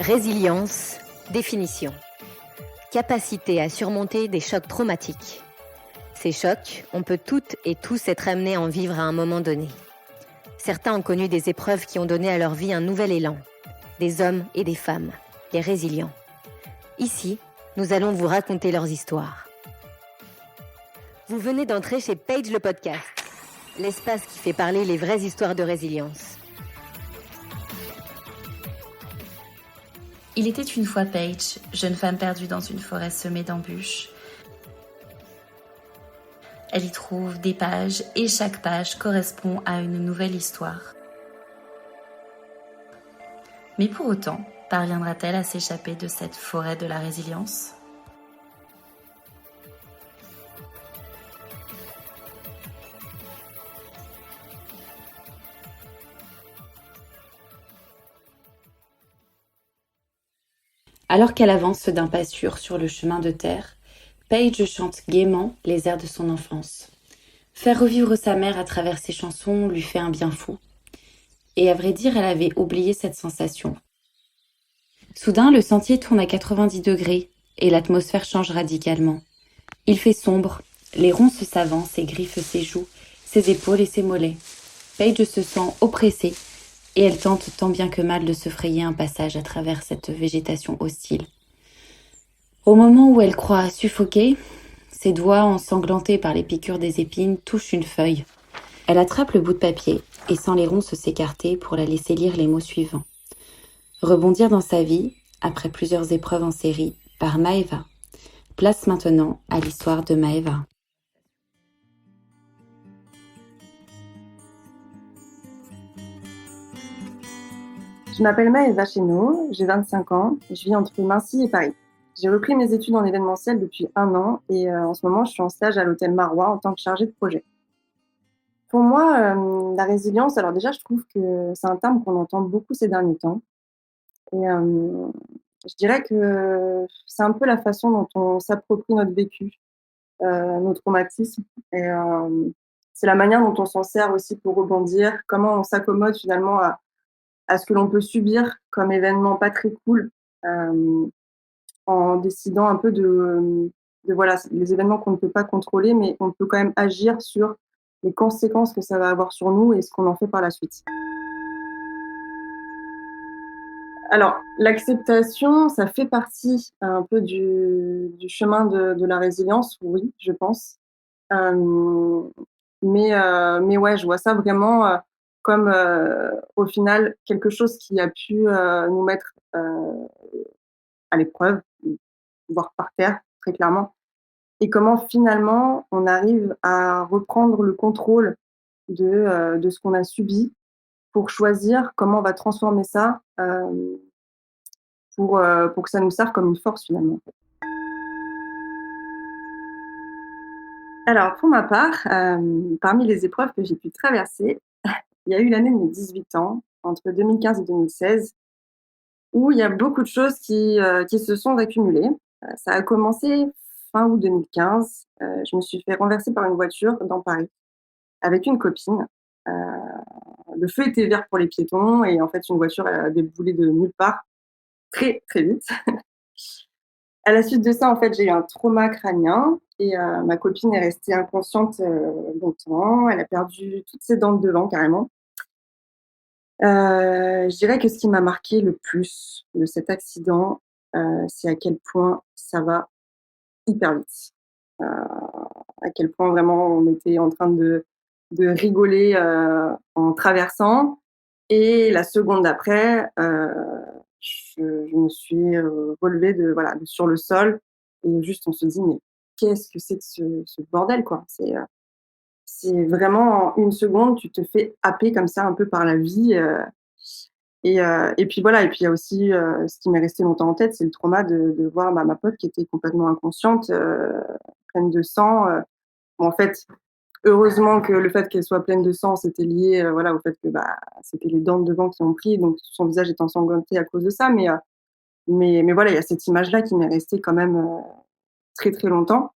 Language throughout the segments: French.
Résilience, définition. Capacité à surmonter des chocs traumatiques. Ces chocs, on peut toutes et tous être amenés à en vivre à un moment donné. Certains ont connu des épreuves qui ont donné à leur vie un nouvel élan. Des hommes et des femmes, les résilients. Ici, nous allons vous raconter leurs histoires. Vous venez d'entrer chez Page le podcast, l'espace qui fait parler les vraies histoires de résilience. Il était une fois Paige, jeune femme perdue dans une forêt semée d'embûches. Elle y trouve des pages et chaque page correspond à une nouvelle histoire. Mais pour autant, parviendra-t-elle à s'échapper de cette forêt de la résilience ? Alors qu'elle avance d'un pas sûr sur le chemin de terre, Paige chante gaiement les airs de son enfance. Faire revivre sa mère à travers ses chansons lui fait un bien fou. Et à vrai dire, elle avait oublié cette sensation. Soudain, le sentier tourne à 90 degrés et l'atmosphère change radicalement. Il fait sombre, les ronces s'avancent, ses griffes ses joues, ses épaules et ses mollets. Paige se sent oppressée et elle tente tant bien que mal de se frayer un passage à travers cette végétation hostile. Au moment où elle croit suffoquer, ses doigts ensanglantés par les piqûres des épines touchent une feuille. Elle attrape le bout de papier et sent les ronces s'écarter pour la laisser lire les mots suivants. Rebondir dans sa vie, après plusieurs épreuves en série, par Maeva. Place maintenant à l'histoire de Maeva. Je m'appelle Maëva Chénaud, j'ai 25 ans, je vis entre Mincy et Paris. J'ai repris mes études en événementiel depuis 1 an et en ce moment je suis en stage à l'hôtel Marois en tant que chargée de projet. Pour moi, la résilience, alors déjà je trouve que c'est un terme qu'on entend beaucoup ces derniers temps et je dirais que c'est un peu la façon dont on s'approprie notre vécu, nos traumatismes et c'est la manière dont on s'en sert aussi pour rebondir, comment on s'accommode finalement à ce que l'on peut subir comme événement pas très cool, en décidant un peu de voilà, les événements qu'on ne peut pas contrôler, mais on peut quand même agir sur les conséquences que ça va avoir sur nous et ce qu'on en fait par la suite. Alors, l'acceptation, ça fait partie un peu du chemin de la résilience, oui, je pense. Hem, mais ouais, je vois ça vraiment, comme, au final, quelque chose qui a pu, nous mettre, à l'épreuve, voire par terre, très clairement. Et comment finalement on arrive à reprendre le contrôle de ce qu'on a subi pour choisir comment on va transformer ça, pour que ça nous serve comme une force finalement. Alors pour ma part, parmi les épreuves que j'ai pu traverser, il y a eu l'année de mes 18 ans, entre 2015 et 2016, où il y a beaucoup de choses qui se sont accumulées. Ça a commencé fin août 2015, je me suis fait renverser par une voiture dans Paris avec une copine. Heu, le feu était vert pour les piétons et en fait une voiture a déboulé de nulle part très, très vite. À la suite de ça, en fait, j'ai eu un trauma crânien et ma copine est restée inconsciente, longtemps. Elle a perdu toutes ses dents de devant carrément. Je dirais que ce qui m'a marqué le plus de cet accident, c'est à quel point ça va hyper vite. À quel point vraiment on était en train de rigoler, en traversant et la seconde d'après, je me suis, relevée de voilà, de sur le sol et juste on se dit: «Mais qu'est-ce que c'est que ce bordel quoi?» C'est vraiment en 1 seconde, tu te fais happer comme ça un peu par la vie, et puis voilà et puis il y a aussi, ce qui m'est resté longtemps en tête, c'est le trauma de voir, ma pote qui était complètement inconsciente, pleine de sang, bon en fait, heureusement que le fait qu'elle soit pleine de sang, c'était lié, voilà, au fait que, bah, c'était les dents de devant qui ont pris, donc son visage est ensanglanté à cause de ça, mais voilà, il y a cette image-là qui m'est restée quand même, très, très longtemps.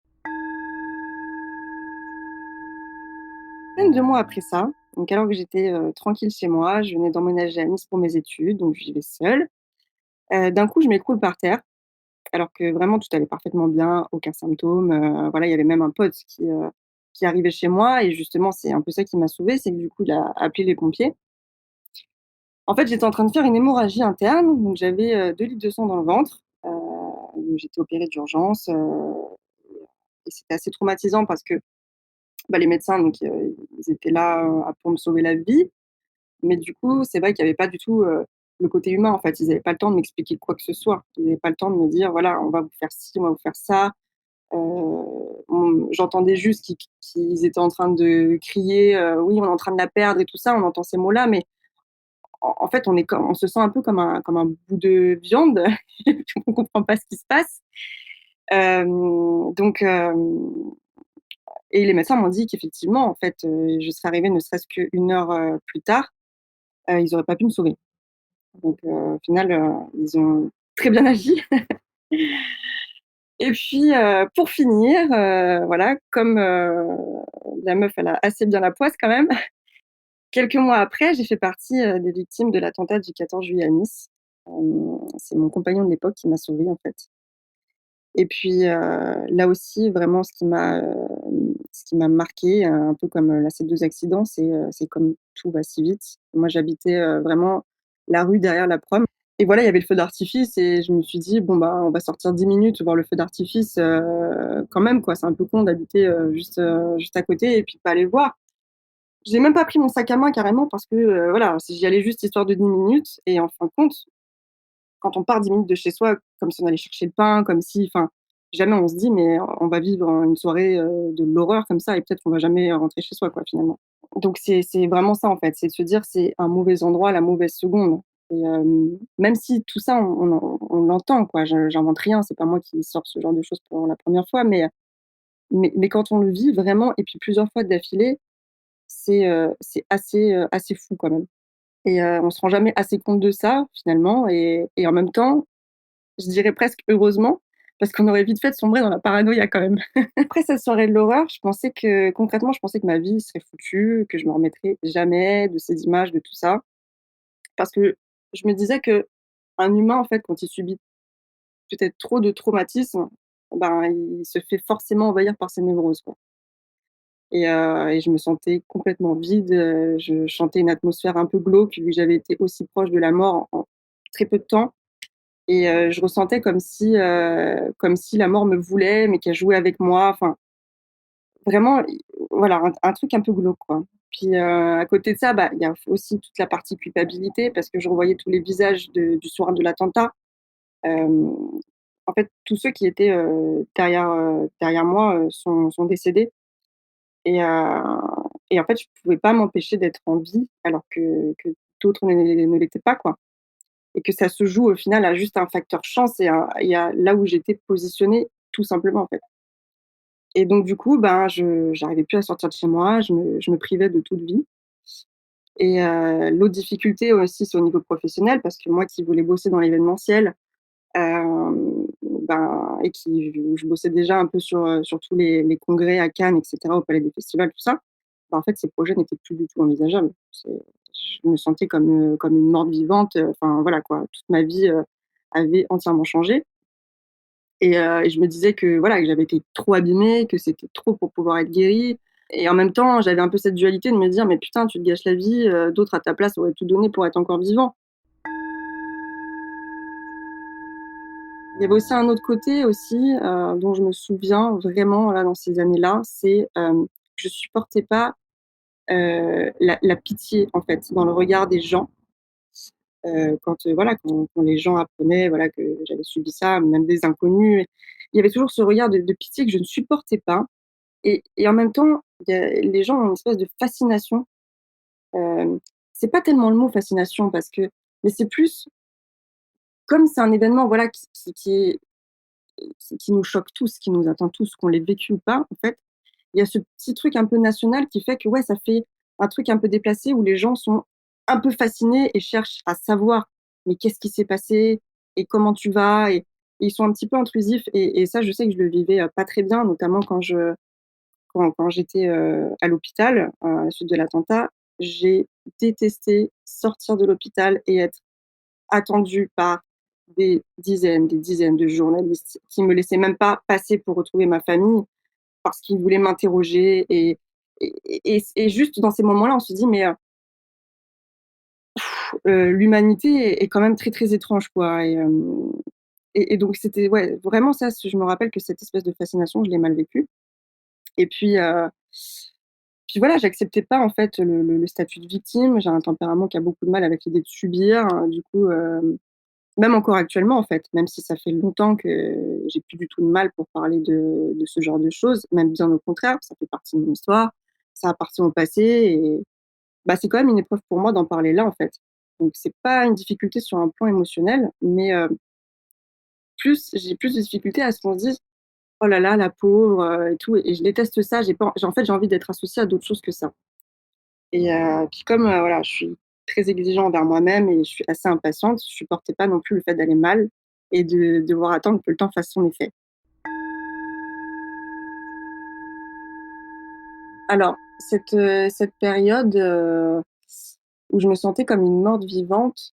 À peine 2 mois après ça, donc alors que j'étais, tranquille chez moi, je venais d'emménager à Nice pour mes études, donc je vivais seule D'un coup, je m'écroule par terre, alors que vraiment tout allait parfaitement bien, aucun symptôme, voilà, il y avait même un pote qui arrivait chez moi et justement, c'est un peu ça qui m'a sauvée, c'est que du coup, il a appelé les pompiers. En fait, j'étais en train de faire une hémorragie interne, donc j'avais, 2 litres de sang dans le ventre, donc j'étais opérée d'urgence, et c'était assez traumatisant parce que, bah, les médecins donc, ils étaient là, pour me sauver la vie, mais du coup, c'est vrai qu'il y avait pas du tout, le côté humain, en fait. Ils avaient pas le temps de m'expliquer quoi que ce soit. Ils avaient pas le temps de me dire: «Voilà, on va vous faire ci, on va vous faire ça». J'entendais juste qu'ils étaient en train de crier, «Oui, on est en train de la perdre» et tout ça. On entend ces mots-là, mais en fait, on se sent un peu comme un bout de viande. On comprend pas ce qui se passe. Donc et les médecins m'ont dit qu'effectivement, en fait, je serais arrivée ne serait-ce qu'1 heure, plus tard, ils auraient pas pu me sauver. Donc au final, ils ont très bien agi. Et puis, pour finir, voilà, comme, la meuf, elle a assez bien la poisse quand même. Quelques mois après, j'ai fait partie, des victimes de l'attentat du 14 juillet à Nice. C'est mon compagnon de l'époque qui m'a sauvée, en fait. Et puis, là aussi, vraiment, ce qui m'a marquée, un peu comme, là, ces 2 accidents, c'est comme tout va si vite. Moi, j'habitais, vraiment la rue derrière la prom et voilà, il y avait le feu d'artifice et je me suis dit: «Bon, bah, on va sortir 10 minutes voir le feu d'artifice, quand même, quoi». C'est un peu con d'habiter, juste à côté et puis de pas aller le voir. J'ai même pas pris mon sac à main carrément parce que, voilà, si j'y allais juste histoire de 10 minutes et en fin de compte, quand on part 10 minutes de chez soi, comme si on allait chercher le pain, comme si enfin, jamais on se dit: «Mais on va vivre, une soirée, de l'horreur comme ça et peut-être qu'on va jamais rentrer chez soi», quoi, finalement. Donc c'est vraiment ça, en fait, c'est de se dire: «C'est un mauvais endroit à la mauvaise seconde» et même si tout ça on l'entend, quoi, je j'invente rien, c'est pas moi qui sors ce genre de choses pour la première fois, mais quand on le vit vraiment et puis plusieurs fois d'affilée, c'est assez fou quand même et on se rend jamais assez compte de ça, finalement et en même temps, je dirais presque heureusement, parce qu'on aurait vite fait de sombrer dans la paranoïa quand même. Après cette soirée de l'horreur, je pensais que concrètement, je pensais que ma vie serait foutue, que je me remettrais jamais de ces images, de tout ça. Parce que je me disais qu'un humain, en fait, quand il subit peut-être trop de traumatismes, ben, il se fait forcément envahir par ses névroses, quoi. Et je me sentais complètement vide, je chantais une atmosphère un peu glauque, vu que j'avais été aussi proche de la mort en très peu de temps. Et je ressentais comme si la mort me voulait, mais qu'elle jouait avec moi, enfin, vraiment, voilà, un truc un peu glauque, quoi. Puis, à côté de ça, bah, il y a aussi toute la partie culpabilité parce que je revoyais tous les visages du soir de l'attentat. Hem, En fait, tous ceux qui étaient, derrière moi, sont décédés et en fait, je pouvais pas m'empêcher d'être en vie alors que d'autres ne l'étaient pas, quoi. Et que ça se joue au final à juste un facteur chance et à là où j'étais positionnée, tout simplement, en fait. Et donc du coup, ben, je j'arrivais plus à sortir de chez moi, je me privais de toute vie et l'autre difficulté aussi, c'est au niveau professionnel parce que moi qui voulais bosser dans l'événementiel, ben et qui je bossais déjà un peu sur tous les congrès à Cannes et cetera, au Palais des Festivals, tout ça. Bah, en fait, ces projets n'étaient plus du tout envisageables. Je me sentais comme une morte vivante, enfin voilà quoi. Toute ma vie, avait entièrement changé et je me disais que voilà, que j'avais été trop abîmée, que c'était trop pour pouvoir être guérie et en même temps, j'avais un peu cette dualité de me dire: «Mais putain, tu te gâches la vie, d'autres à ta place auraient tout donné pour être encore vivants». Il y avait aussi un autre côté aussi, dont je me souviens vraiment là dans ces années-là, c'est, je supportais pas, la pitié en fait dans le regard des gens. Quand, voilà, quand les gens apprenaient, voilà, que j'avais subi ça, même des inconnus, il y avait toujours ce regard de pitié que je ne supportais pas et en même temps, il y a les gens ont une espèce de fascination, c'est pas tellement le mot fascination parce que mais c'est plus comme c'est un événement, voilà, qui nous choque tous, qui nous atteint tous, qu'on l'ait vécu ou pas, en fait, il y a ce petit truc un peu national qui fait que, ouais, ça fait un truc un peu déplacé où les gens sont un peu fascinés et cherchent à savoir: «Mais qu'est-ce qui s'est passé? Et comment tu vas?» Et ils sont un petit peu intrusifs et ça, je sais que je le vivais, pas très bien, notamment quand j'étais, à l'hôpital, à la suite de l'attentat. J'ai détesté sortir de l'hôpital et être attendue par des dizaines de journalistes qui me laissaient même pas passer pour retrouver ma famille parce qu'ils voulaient m'interroger et juste dans ces moments-là, on se dit: «Mais, l'humanité est quand même très, très étrange, quoi» et donc c'était ouais, vraiment ça, je me rappelle que cette espèce de fascination, je l'ai mal vécue et puis voilà, j'acceptais pas en fait le statut de victime. J'ai un tempérament qui a beaucoup de mal avec l'idée de subir, du coup, même encore actuellement en fait, même si ça fait longtemps que j'ai plus du tout de mal pour parler de ce genre de choses, même bien au contraire, ça fait partie de mon histoire, ça appartient au passé et bah, c'est quand même une épreuve pour moi d'en parler là, en fait. Donc c'est pas une difficulté sur un plan émotionnel, mais plus j'ai plus de difficultés à ce qu'on se dise: «Oh là là, la pauvre», et tout et je déteste ça, j'ai en fait, j'ai envie d'être associée à d'autres choses que ça et puis comme, voilà, je suis très exigeante envers moi-même et je suis assez impatiente, je supportais pas non plus le fait d'aller mal et de devoir attendre que le temps fasse son effet. Alors cette période, où je me sentais comme une morte vivante,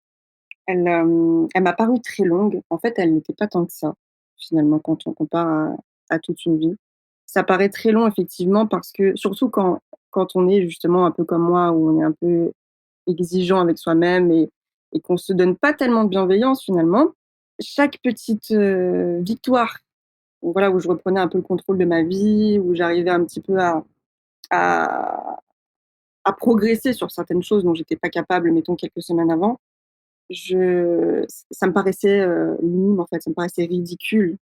elle m'a paru très longue. En fait, elle n'était pas tant que ça, finalement, quand on compare à toute une vie. Ça paraît très long effectivement parce que surtout quand on est justement un peu comme moi, où on est un peu exigeant avec soi-même et qu'on se donne pas tellement de bienveillance finalement. Chaque petite, victoire, voilà, où je reprenais un peu le contrôle de ma vie, où j'arrivais un petit peu à à progresser sur certaines choses dont j'étais pas capable, mettons quelques semaines avant, ça me paraissait, minime en fait, ça me paraissait ridicule,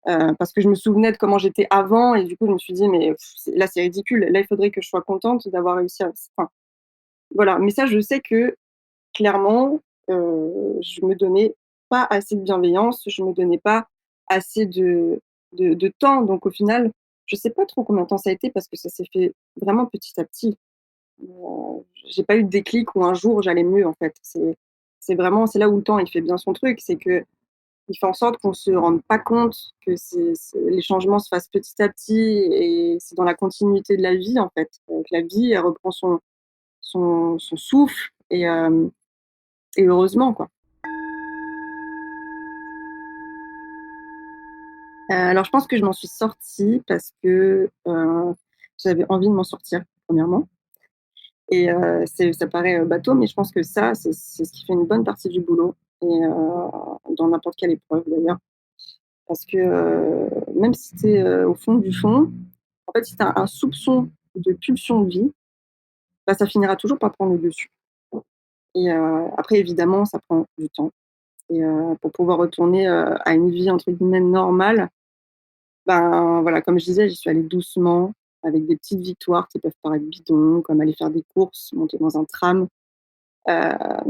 parce que je me souvenais de comment j'étais avant et du coup je me suis dit: «Mais c'est ridicule, là il faudrait que je sois contente d'avoir réussi à» enfin, voilà. Mais ça je sais que clairement, je me donnais pas assez de bienveillance, je me donnais pas assez de temps donc au final, je sais pas trop combien de temps ça a été parce que ça s'est fait vraiment petit à petit. J'ai pas eu de déclic où un jour j'allais mieux en fait. C'est vraiment c'est là où le temps il fait bien son truc, c'est qu'il fait en sorte qu'on se rende pas compte que les changements se fassent petit à petit et c'est dans la continuité de la vie en fait, que la vie elle reprend son souffle et heureusement quoi. Alors je pense que je m'en suis sortie parce que, j'avais envie de m'en sortir premièrement et ça paraît, bateau mais je pense que ça, c'est ce qui fait une bonne partie du boulot et dans n'importe quelle épreuve d'ailleurs. Parce que, même si tu es, au fond du fond, en fait, si tu as un soupçon de pulsion de vie, bah, ça finira toujours par prendre le dessus et après évidemment, ça prend du temps et pour pouvoir retourner, à une vie entre guillemets «normale», ben, voilà, comme je disais, j'y suis allée doucement, avec des petites victoires qui peuvent paraître bidons, comme aller faire des courses, monter dans un tram, hem,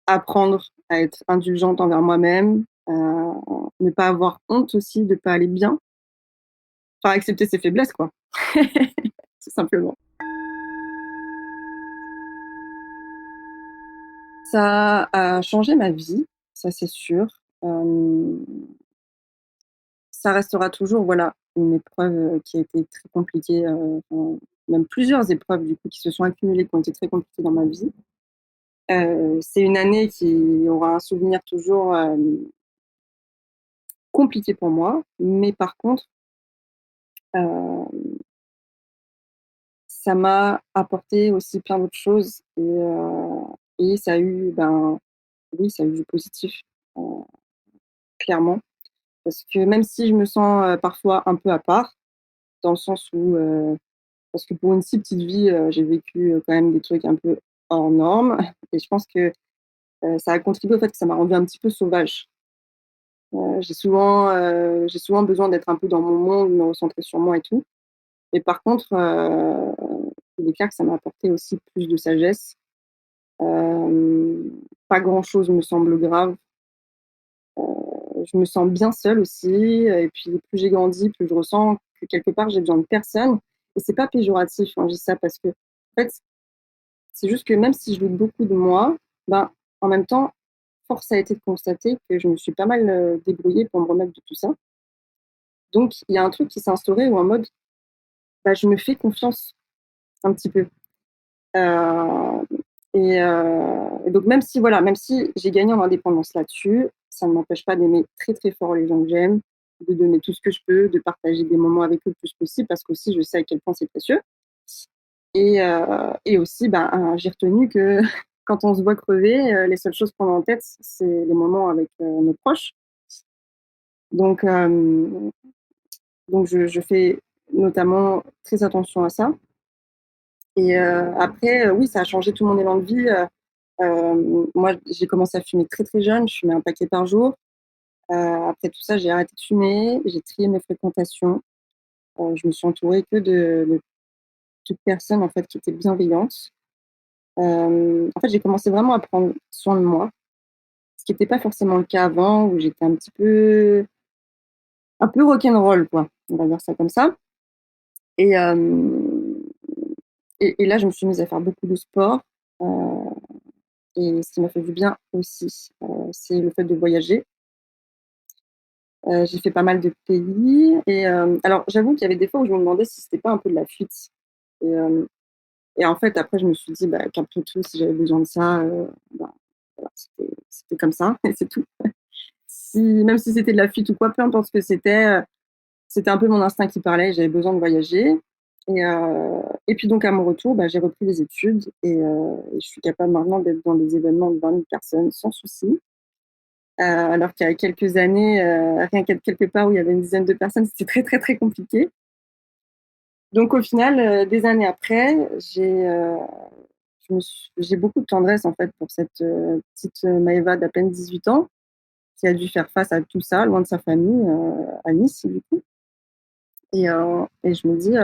apprendre à être indulgente envers moi-même, ne pas avoir honte aussi de pas aller bien. Enfin, accepter ses faiblesses, quoi. Tout simplement. Ça a changé ma vie, ça c'est sûr. Ça restera toujours, voilà, une épreuve, qui a été très compliquée, enfin, même plusieurs épreuves du coup qui se sont accumulées, qui ont été très compliquées dans ma vie. C'est une année qui aura un souvenir toujours, compliqué pour moi, mais par contre, heu, ça m'a apporté aussi plein d'autres choses et ça a eu, ben, oui, ça a eu du positif, heu, clairement. Parce que même si je me sens, parfois un peu à part, dans le sens où, parce que pour une si petite vie, j'ai vécu, quand même des trucs un peu hors normes et je pense que, ça a contribué au fait que ça m'a rendue un petit peu sauvage. J'ai souvent besoin d'être un peu dans mon monde, me recentrer sur moi et tout et par contre, il est clair que ça m'a apporté aussi plus de sagesse. Pas grand chose me semble grave. Je me sens bien seule aussi, et puis plus j'ai grandi, plus je ressens que quelque part j'ai besoin de personne et c'est pas péjoratif, hein, je dis ça parce que, en fait, c'est juste que même si je doute beaucoup de moi, ben, en même temps, force a été de constater que je me suis pas mal, débrouillée pour me remettre de tout ça. Donc il y a un truc qui s'est instauré où en mode, bah, je me fais confiance un petit peu, heu Et donc même si j'ai gagné en indépendance là-dessus, ça ne m'empêche pas d'aimer très, très fort les gens que j'aime, de donner tout ce que je peux, de partager des moments avec eux le plus possible parce qu'aussi je sais à quel point c'est précieux. Et aussi, j'ai retenu que quand on se voit crever, les seules choses qu'on a en tête, c'est les moments avec, nos proches. Donc hem, donc je fais notamment très attention à ça. Après, oui, ça a changé tout mon élan de vie. Moi, j'ai commencé à fumer très, très jeune, je fumais un paquet par jour. Après tout ça, j'ai arrêté de fumer, j'ai trié mes fréquentations. Je me suis entourée que de personnes, en fait, qui étaient bienveillantes. En fait, j'ai commencé vraiment à prendre soin de moi, ce qui était pas forcément le cas avant, où j'étais un peu rock'n'roll, quoi, on va dire ça comme ça. Et hem et là, je me suis mise à faire beaucoup de sport, heu et ce qui m'a fait du bien aussi, c'est le fait de voyager. J'ai fait pas mal de pays alors j'avoue qu'il y avait des fois où je me demandais si c'était pas un peu de la fuite et hem et en fait, après, je me suis dit, qu'après tout, si j'avais besoin de ça, voilà, c'était comme ça et c'est tout. Même si c'était de la fuite ou quoi, peu importe ce que c'était un peu mon instinct qui parlait, j'avais besoin de voyager et puis donc à mon retour, j'ai repris les études et je suis capable maintenant d'être dans des événements de 20 000 personnes sans souci. Alors qu'il y a quelques années, rien qu'être quelque part où il y avait une dizaine de personnes, c'était très, très, très compliqué. Donc au final, des années après, j'ai beaucoup de tendresse en fait pour cette, petite, Maëva d'à peine 18 ans, qui a dû faire face à tout ça, loin de sa famille, à Nice du coup et je me dis,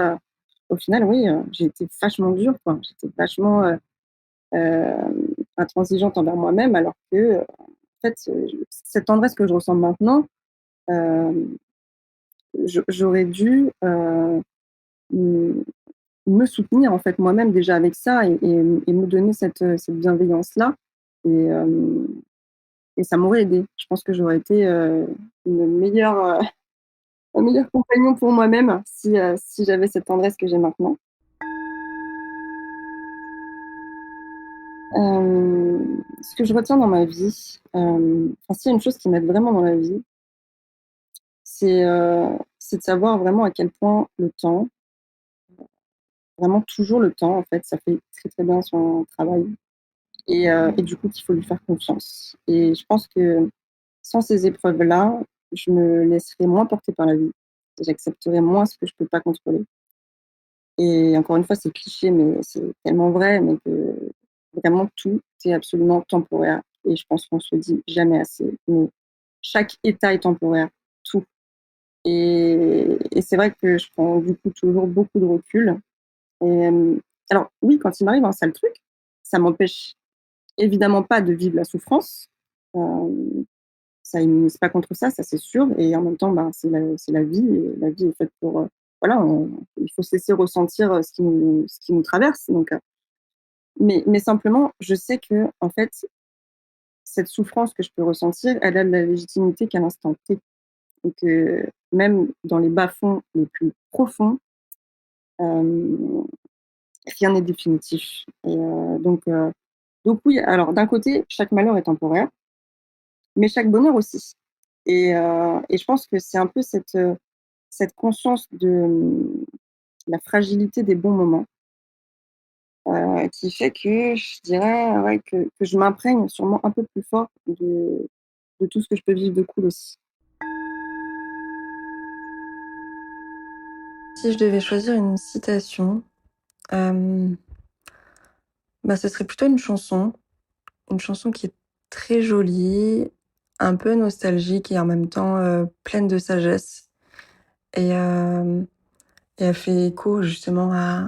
au final oui, j'ai été vachement dure quoi. J'étais vachement, intransigeante envers moi-même alors que, en fait, cette tendresse que je ressens maintenant, hem, j'aurais dû, mmh, me soutenir en fait moi-même déjà avec ça et me donner cette bienveillance-là et hem et ça m'aurait aidée. Je pense que j'aurais été, une meilleure, un meilleur compagnon pour moi-même si j'avais cette tendresse que j'ai maintenant. Ce que je retiens dans ma vie, enfin s'il y a une chose qui m'aide vraiment dans la vie, c'est de savoir vraiment à quel point le temps, vraiment toujours le temps en fait, ça fait très, très bien son travail et du coup qu'il faut lui faire confiance et je pense que sans ces épreuves-là, je me laisserai moins porter par la vie. J'accepterai moins ce que je peux pas contrôler et encore une fois, c'est cliché, mais c'est tellement vrai, mais que vraiment tout est absolument temporaire et je pense qu'on se le dit jamais assez, mais chaque état est temporaire, tout et c'est vrai que je prends du coup toujours beaucoup de recul et alors oui, quand il m'arrive un sale truc, ça m'empêche évidemment pas de vivre la souffrance, hem ça immunise pas contre ça c'est sûr et en même temps, c'est la vie et la vie est faite pour, voilà, il faut se laisser ressentir, ce qui nous traverse mais simplement, je sais que en fait, cette souffrance que je peux ressentir, elle a de la légitimité qu'à l'instant T et que même dans les bas-fonds les plus profonds, hem, rien n'est définitif donc oui, alors d'un côté, chaque malheur est temporaire, mais chaque bonheur aussi et je pense que c'est un peu cette conscience de, la fragilité des bons moments, qui fait que je dirais, ouais, que je m'imprègne sûrement un peu plus fort de tout ce que je peux vivre de cool aussi. Si je devais choisir une citation, hem, ce serait plutôt une chanson qui est très jolie, un peu nostalgique et en même temps, pleine de sagesse et hem et elle fait écho justement à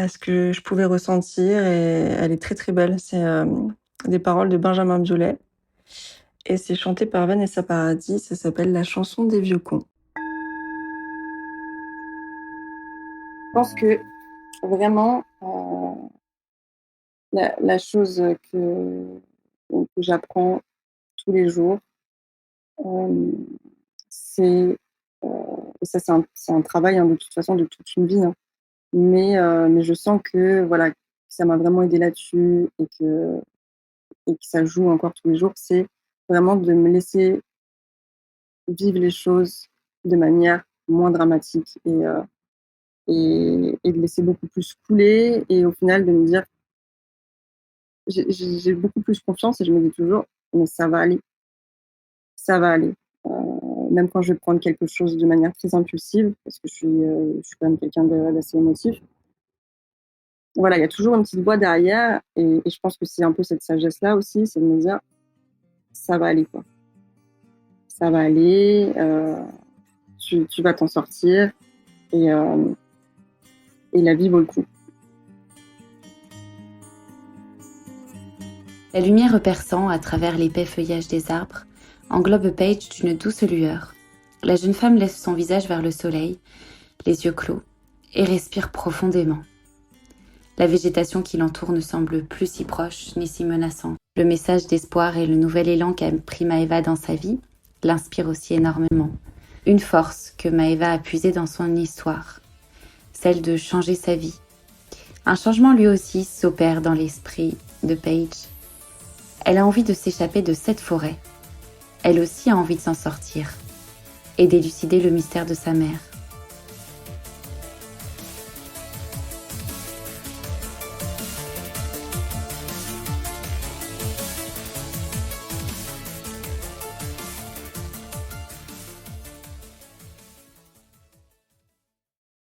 ce que je pouvais ressentir et elle est très, très belle. C'est, des paroles de Benjamin Biolay et c'est chanté par Vanessa Paradis, ça s'appelle «La chanson des vieux cons». Je pense que vraiment, la chose, que j'apprends tous les jours, hem, c'est, heu et ça c'est un travail, hein, de toute façon de toute une vie, hein, mais je sens que voilà, ça m'a vraiment aidée là-dessus et que ça joue encore tous les jours, c'est vraiment de me laisser vivre les choses de manière moins dramatique et de laisser beaucoup plus couler et au final de me dire j'ai beaucoup plus confiance et je me dis toujours: «Mais ça va aller, ça va aller». Même quand je vais prendre quelque chose de manière très impulsive parce que je suis quand même quelqu'un d'assez émotif. Voilà, il y a toujours une petite voix derrière et je pense que c'est un peu cette sagesse-là aussi, c'est de me dire: «Ça va aller quoi, ça va aller, tu vas t'en sortir et hem et la vie vaut le coup». La lumière perçant à travers l'épais feuillage des arbres englobe Paige d'une douce lueur. La jeune femme laisse son visage vers le soleil, les yeux clos, et respire profondément. La végétation qui l'entoure ne semble plus si proche ni si menaçante. Le message d'espoir et le nouvel élan qu'a pris Maeva dans sa vie l'inspirent aussi énormément. Une force que Maeva a puisée dans son histoire, celle de changer sa vie. Un changement lui aussi s'opère dans l'esprit de Paige. Elle a envie de s'échapper de cette forêt. Elle aussi a envie de s'en sortir et d'élucider le mystère de sa mère.